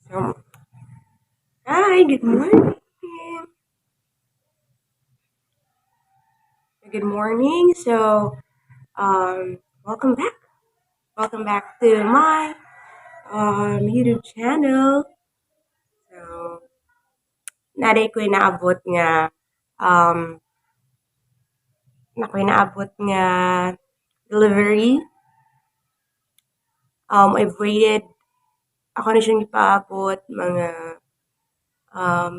So, hi, good morning. Good morning. Welcome back. Welcome back to my YouTube channel. So, naday ko inaabot nga um naabot nga delivery. I've waited ako na siyang ipaabot mga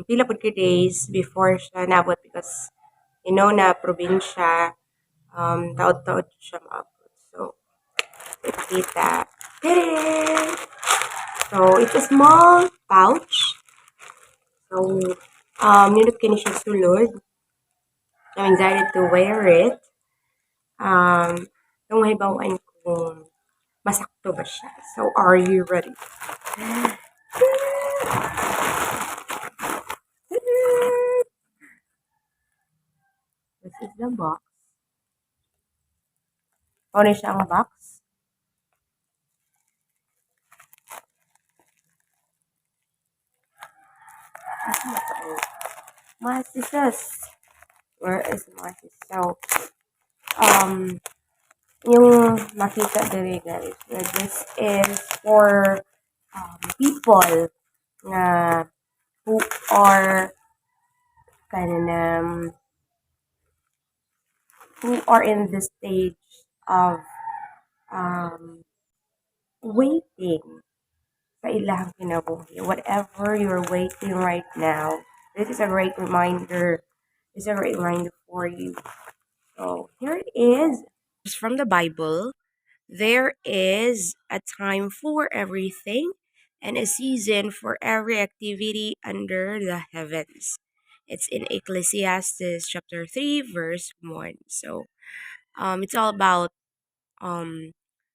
pila pud ka days before siya naabot because na probinsya taod-taod siya maabot. So, ipakita. Ta-da! So, it's a small pouch. So, nindot kini siya sulod. I'm excited to wear it. Itong mahibawan kung masakto ba siya. So, are you ready? This is the box. Ano siya ang box? My scissors. Where is my scissors? So, yung makita diri guys, this is for people na who are kanang who are in the stage of um, waiting sa ilang kinabuhi. Whatever you're waiting right now, this is a great reminder. This is a great reminder for you. So here it is. It's from the Bible. There is a time for everything and a season for every activity under the heavens. It's in Ecclesiastes chapter 3 verse 1. So it's all about um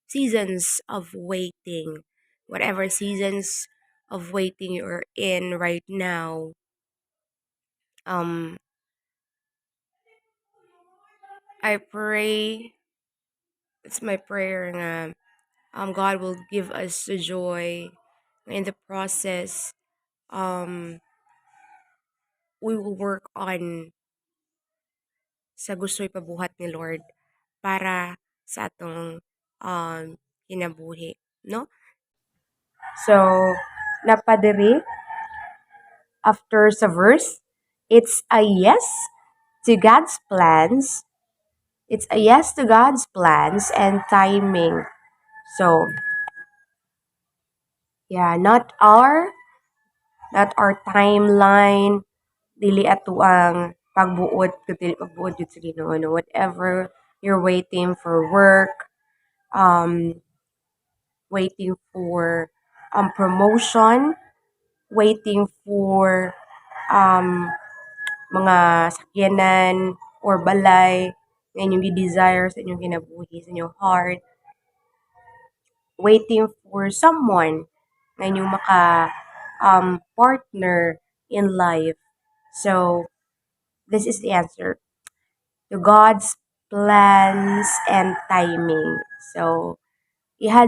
seasons of waiting. Whatever seasons of waiting you're in right now, um I pray, it's my prayer na God will give us the joy in the process. We will work on sa gusto ipabuhat ni Lord para sa atong kinabuhi, no? So, napadiri after sa verse, it's a yes to God's plans. It's a yes to God's plans and timing. So, yeah, not our timeline, dili ato ang pagbuod, dili pagbuod yun sa Ginoo, no? Whatever you're waiting for work, um, waiting for promotion, waiting for um, mga sakyanan or balay na inyong desire sa inyong kinabuhi, sa inyong heart, waiting for someone na inyong partner in life. So, this is the answer to God's plans and timing. So, iha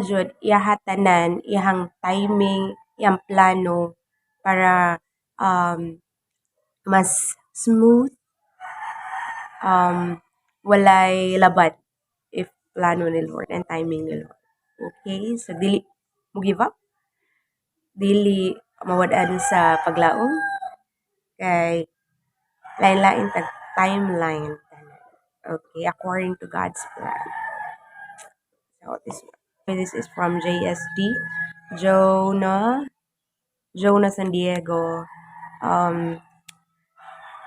tanan, ihang timing, iyang plano para mas smooth, walay labat if plano ni Lord and timing ni Lord. Okay? So, dili mo give up, dili mawadaan sa paglaom, kay lain-lain tag timeline. Okay, according to God's plan. So, this is from JSD, Jonah San Diego.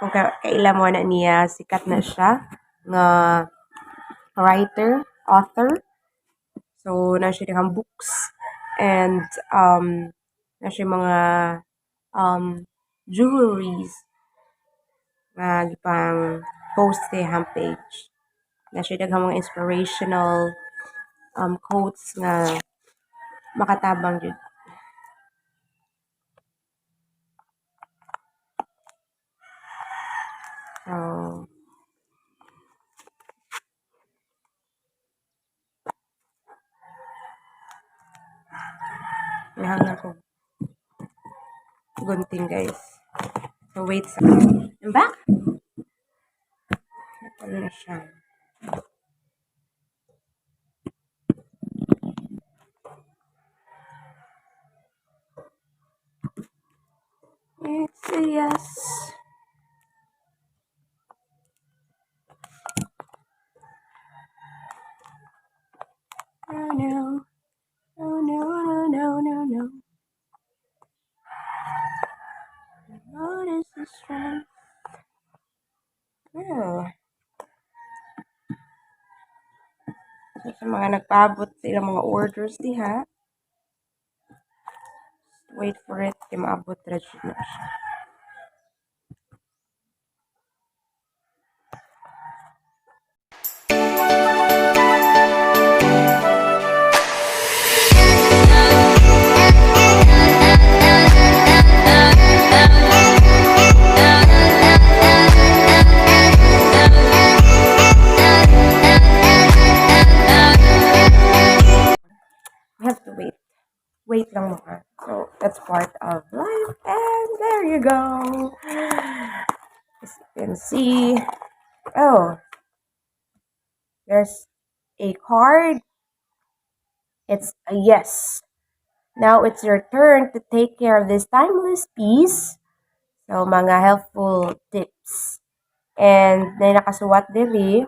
Kung kailan mo na niya, sikat na siya nga writer, author. So, na siya dihang books and na siya mga jewelries nga gipang post sa iyang page. Na siya daghang mga inspirational quotes nga makatabang jud. So, nahang ako. gunting, guys. So, wait sa... I'm back. Ano na siya? It's a yes. Oh no. Oh no, no, no, no, no. What is the strength? Oh. So, sa mga nagpaabot sa ilang mga orders diha, wait for it. Kaya maabot na siya. We have to wait. Wait lang mga. So, that's part of life. And there you go. As you can see. Oh, there's a card. It's a yes. Now it's your turn to take care of this timeless piece. So, mga helpful tips. And may nakasuwat diri,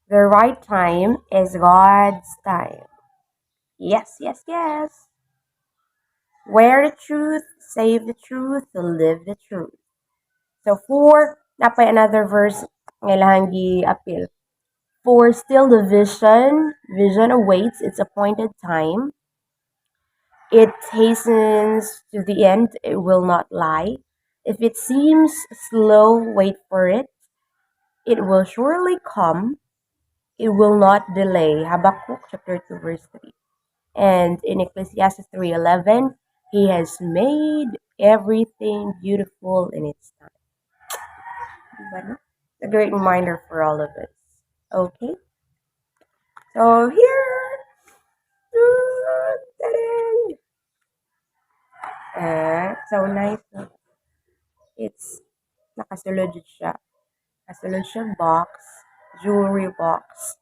the right time is God's time. Yes, yes, yes. Wear the truth, save the truth, live the truth. So, for, napay another verse ngailangan gi-appeal. For still the vision awaits its appointed time. It hastens to the end, it will not lie. If it seems slow, wait for it. It will surely come. It will not delay. Habakkuk chapter 2 verse 3. And in Ecclesiastes 3:11, he has made everything beautiful in its time. Diba, no? It's a great reminder for all of us. Okay? So here, so nice. It's nakasulod siya. Nakasulod siya box, jewelry box.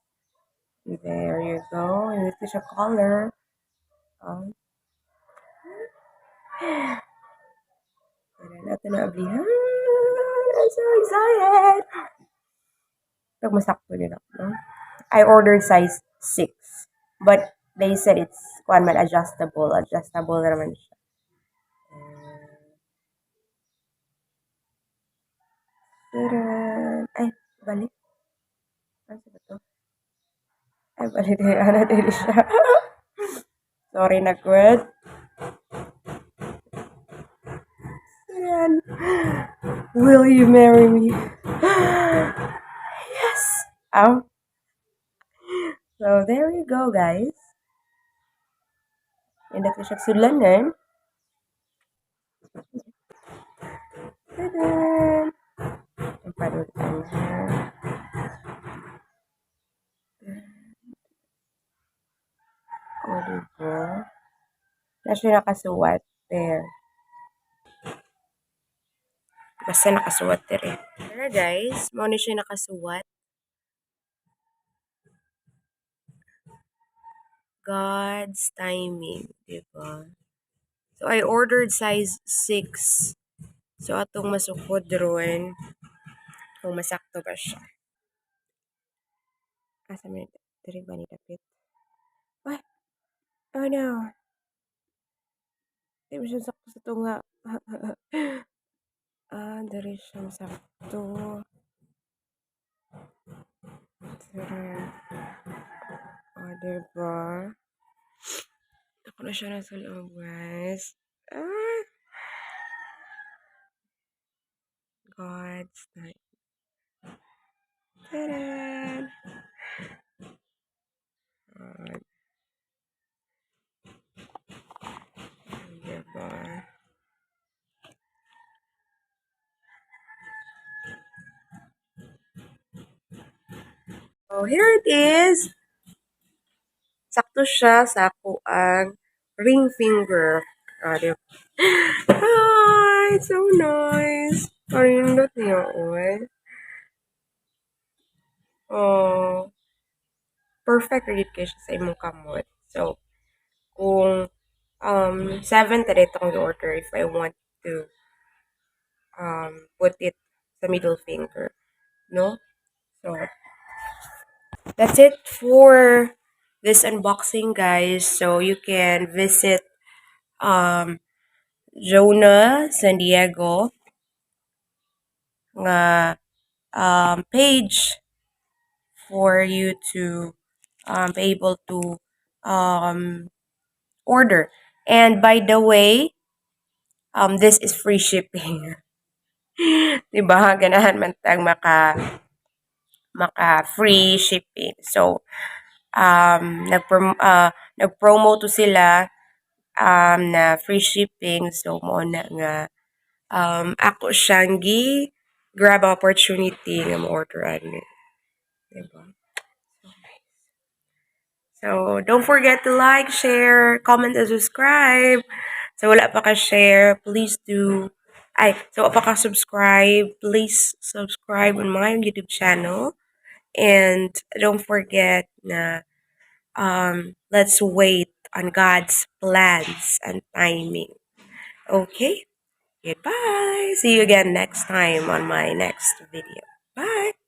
There you go. And ito siya color. Ito na ablihan. I'm so excited. Pag masakto nila. No? I ordered size 6. But they said it's kuan man adjustable. Adjustable na naman siya. Ay, balik. Ano ba to? Ay, balik. Ano din siya. Sorry na, good. Will you marry me? Yes. Oh. So there you go, guys. And ito siya sulanan. Ta-da! Ang panutan niya. O, diba? Na siya nakasuwat. There. Basta nakasuwat dire. Tara guys, mao ni siya nakasuwat. God's timing, diba? So I ordered size 6. So atong masukod ron kung masakto ba siya. Asa man diri ba ni dapit? What? Oh no. Di ba siya sakto sa tunga? Diri siya masakto. Diba? Ako na siya nasa loob, guys. God's time. Ta-da! Diba? So, here it is. Sakto siya sa ako ang ring finger. di ba? Ah, it's so nice. Parindot niya, oy. Oh, perfect read kayo siya sa imong kamot. So, kung 7 tadi itong order if I want to put it sa middle finger, no? So, that's it for this unboxing, guys. So, you can visit um, Jonah San Diego nga page for you to be able to order. And by the way, this is free shipping. Diba? Ganahan man tag maka free shipping. So, nag-promo to sila na free shipping. So, mo na nga ako siyang grab opportunity nga mo-orderan ni. Diba? So, don't forget to like, share, comment, and subscribe. So, wala pa ka-share, please do. So, wala pa ka-subscribe, please subscribe on my YouTube channel. And don't forget na let's wait on God's plans and timing. Okay? Goodbye. See you again next time on my next video. Bye.